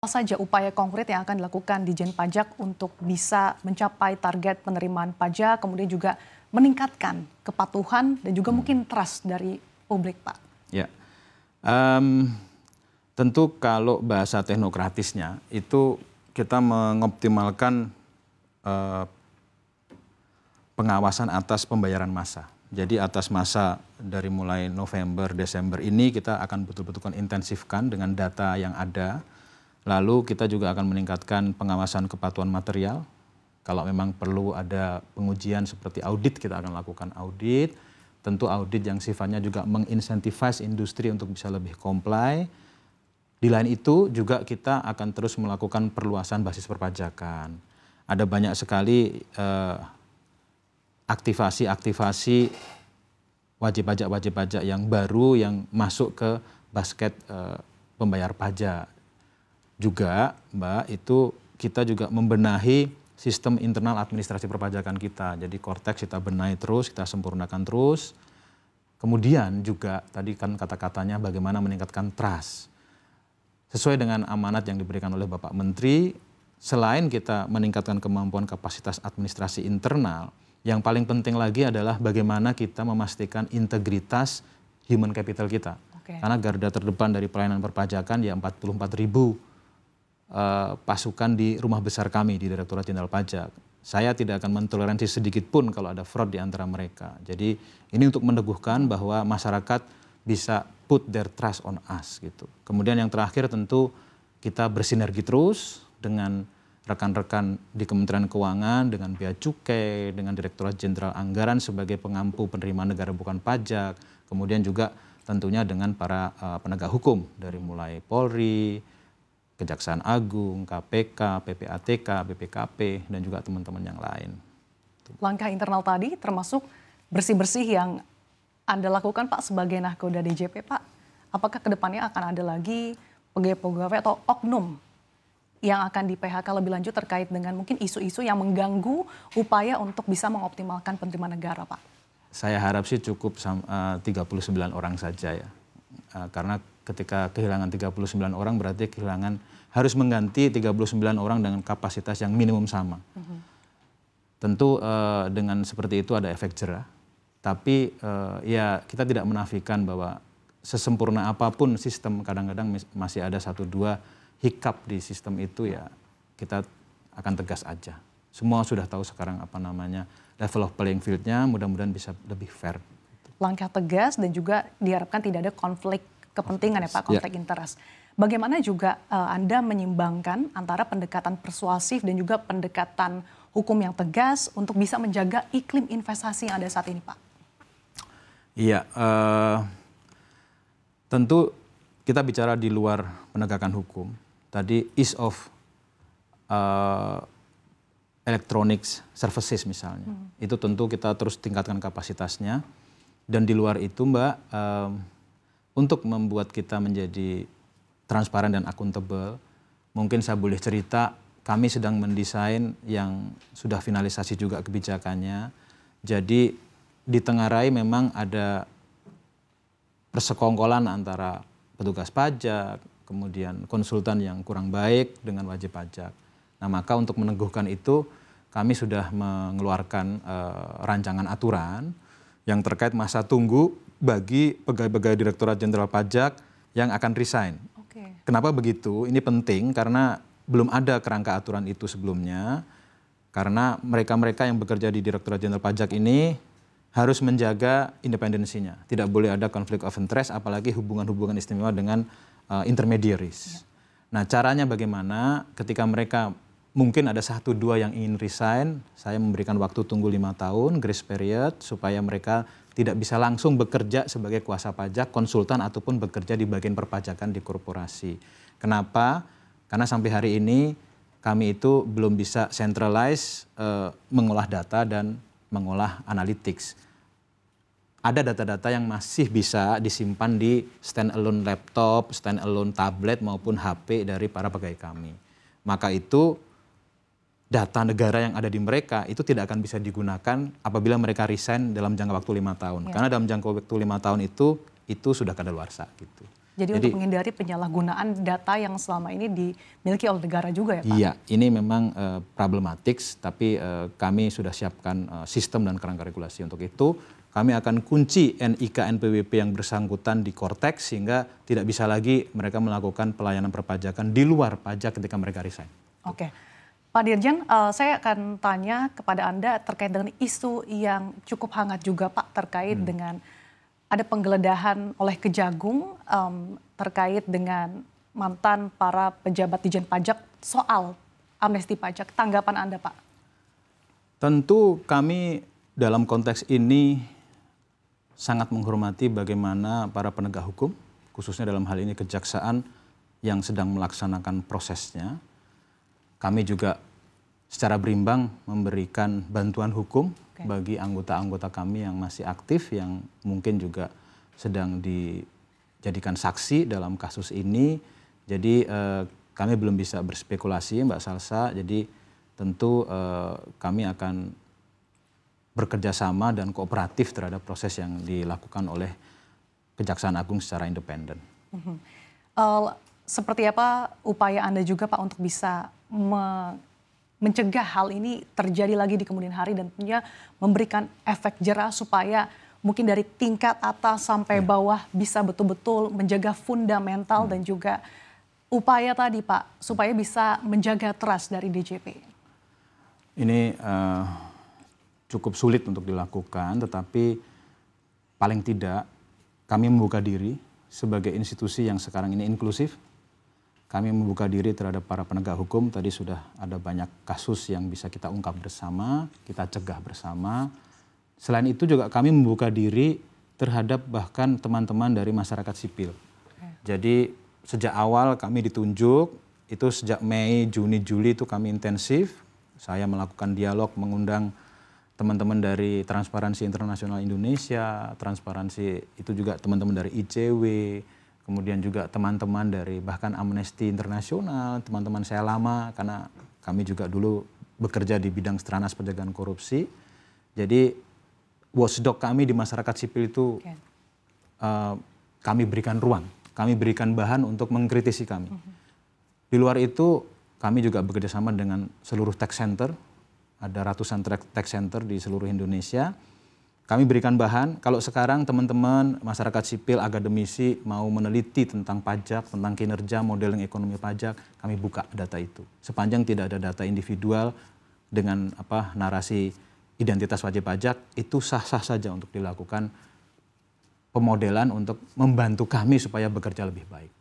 Apa saja upaya konkret yang akan dilakukan Ditjen Pajak untuk bisa mencapai target penerimaan pajak, kemudian juga meningkatkan kepatuhan dan juga mungkin trust dari publik, Pak? Ya, tentu kalau bahasa teknokratisnya itu kita mengoptimalkan pengawasan atas pembayaran massa. Jadi atas massa dari mulai November, Desember ini kita akan betul-betul intensifkan dengan data yang ada. Lalu kita juga akan meningkatkan pengawasan kepatuhan material. Kalau memang perlu ada pengujian seperti audit, kita akan lakukan audit. Tentu audit yang sifatnya juga menginsentifasi industri untuk bisa lebih comply. Di lain itu juga kita akan terus melakukan perluasan basis perpajakan. Ada banyak sekali aktivasi wajib pajak yang baru yang masuk ke basket pembayar pajak. Juga, Mbak, itu kita juga membenahi sistem internal administrasi perpajakan kita. Jadi Kortex kita benahi terus, kita sempurnakan terus. Kemudian juga tadi kan kata-katanya bagaimana meningkatkan trust. Sesuai dengan amanat yang diberikan oleh Bapak Menteri, selain kita meningkatkan kemampuan kapasitas administrasi internal, yang paling penting lagi adalah bagaimana kita memastikan integritas human capital kita. Karena garda terdepan dari pelayanan perpajakan ya 44.000 pasukan di rumah besar kami di Direktorat Jenderal Pajak. Saya tidak akan mentoleransi sedikit pun kalau ada fraud di antara mereka. Jadi ini untuk meneguhkan bahwa masyarakat bisa put their trust on us gitu. Kemudian yang terakhir tentu kita bersinergi terus dengan rekan-rekan di Kementerian Keuangan, dengan Bea Cukai, dengan Direktorat Jenderal Anggaran sebagai pengampu penerimaan negara bukan pajak, kemudian juga tentunya dengan para penegak hukum dari mulai Polri, Kejaksaan Agung, KPK, PPATK, BPKP, dan juga teman-teman yang lain. Langkah internal tadi termasuk bersih-bersih yang Anda lakukan, Pak, sebagai nahkoda DJP, Pak. Apakah kedepannya akan ada lagi pegawai-pegawai atau oknum yang akan di PHK lebih lanjut terkait dengan mungkin isu-isu yang mengganggu upaya untuk bisa mengoptimalkan penerimaan negara, Pak? Saya harap sih cukup 39 orang saja ya. Karena ketika kehilangan 39 orang berarti harus mengganti 39 orang dengan kapasitas yang minimum sama. Tentu dengan seperti itu ada efek jerah. Tapi ya kita tidak menafikan bahwa sesempurna apapun sistem kadang-kadang masih ada 1-2 hiccup di sistem itu ya kita akan tegas aja. Semua sudah tahu sekarang apa namanya level of playing field-nya, mudah-mudahan bisa lebih fair. Langkah tegas dan juga diharapkan tidak ada konflik kepentingan ya Pak, konflik interest. Bagaimana juga Anda menyimbangkan antara pendekatan persuasif dan juga pendekatan hukum yang tegas untuk bisa menjaga iklim investasi yang ada saat ini, Pak? Iya, tentu kita bicara di luar penegakan hukum. Tadi ease of electronics services misalnya, itu tentu kita terus tingkatkan kapasitasnya. Dan di luar itu Mbak, untuk membuat kita menjadi transparan dan akuntabel, mungkin saya boleh cerita, kami sedang mendesain yang sudah finalisasi juga kebijakannya. Jadi di Tenggarai memang ada persekongkolan antara petugas pajak, kemudian konsultan yang kurang baik dengan wajib pajak. Nah maka untuk meneguhkan itu kami sudah mengeluarkan rancangan aturan yang terkait masa tunggu bagi pegawai-pegawai Direktorat Jenderal Pajak yang akan resign. Kenapa begitu? Ini penting karena belum ada kerangka aturan itu sebelumnya. Karena mereka-mereka yang bekerja di Direktorat Jenderal Pajak ini harus menjaga independensinya. Tidak boleh ada konflik of interest, apalagi hubungan-hubungan istimewa dengan intermediaries. Nah caranya bagaimana ketika mereka mungkin ada 1-2 yang ingin resign, saya memberikan waktu tunggu 5 tahun, grace period, supaya mereka tidak bisa langsung bekerja sebagai kuasa pajak, konsultan, ataupun bekerja di bagian perpajakan di korporasi. Kenapa? Karena sampai hari ini kami itu belum bisa centralize mengolah data dan mengolah analytics. Ada data-data yang masih bisa disimpan di stand-alone laptop, stand-alone tablet maupun HP dari para pegawai kami. Maka itu data negara yang ada di mereka itu tidak akan bisa digunakan apabila mereka resign dalam jangka waktu 5 tahun. Karena dalam jangka waktu 5 tahun itu sudah kadaluarsa gitu. Jadi untuk menghindari penyalahgunaan data yang selama ini dimiliki oleh negara juga ya Pak? Iya, ini memang problematik, tapi kami sudah siapkan sistem dan kerangka regulasi untuk itu. Kami akan kunci NIK NPWP yang bersangkutan di Cortex sehingga tidak bisa lagi mereka melakukan pelayanan perpajakan di luar pajak ketika mereka resign. Oke. Pak Dirjen, saya akan tanya kepada Anda terkait dengan isu yang cukup hangat juga Pak terkait dengan ada penggeledahan oleh Kejagung terkait dengan mantan para pejabat Dijen Pajak soal amnesti pajak. Tanggapan Anda Pak? Tentu kami dalam konteks ini sangat menghormati bagaimana para penegak hukum, khususnya dalam hal ini kejaksaan yang sedang melaksanakan prosesnya. Kami juga secara berimbang memberikan bantuan hukum bagi anggota-anggota kami yang masih aktif, yang mungkin juga sedang dijadikan saksi dalam kasus ini. Jadi kami belum bisa berspekulasi Mbak Salsa, jadi tentu kami akan bekerja sama dan kooperatif terhadap proses yang dilakukan oleh Kejaksaan Agung secara independen. Seperti apa upaya Anda juga Pak untuk bisa mencegah hal ini terjadi lagi di kemudian hari dan tentunya memberikan efek jera supaya mungkin dari tingkat atas sampai bawah bisa betul-betul menjaga fundamental dan juga upaya tadi Pak supaya bisa menjaga trust dari DJP? Ini cukup sulit untuk dilakukan, tetapi paling tidak kami membuka diri sebagai institusi yang sekarang ini inklusif. Kami membuka diri terhadap para penegak hukum. Tadi sudah ada banyak kasus yang bisa kita ungkap bersama, kita cegah bersama. Selain itu juga kami membuka diri terhadap bahkan teman-teman dari masyarakat sipil. Jadi sejak awal kami ditunjuk, itu sejak Mei, Juni, Juli itu kami intensif. Saya melakukan dialog, mengundang teman-teman dari Transparansi Internasional Indonesia, Transparansi itu juga teman-teman dari ICW, kemudian juga teman-teman dari bahkan Amnesty Internasional, teman-teman saya lama karena kami juga dulu bekerja di bidang Stranas Pencegahan Korupsi. Jadi watchdog kami di masyarakat sipil itu kami berikan ruang, kami berikan bahan untuk mengkritisi kami. Di luar itu kami juga bekerjasama dengan seluruh tech center. Ada ratusan tech center di seluruh Indonesia. Kami berikan bahan, kalau sekarang teman-teman masyarakat sipil, akademisi mau meneliti tentang pajak, tentang kinerja, modeling ekonomi pajak, kami buka data itu. Sepanjang tidak ada data individual dengan narasi identitas wajib pajak, itu sah-sah saja untuk dilakukan pemodelan untuk membantu kami supaya bekerja lebih baik.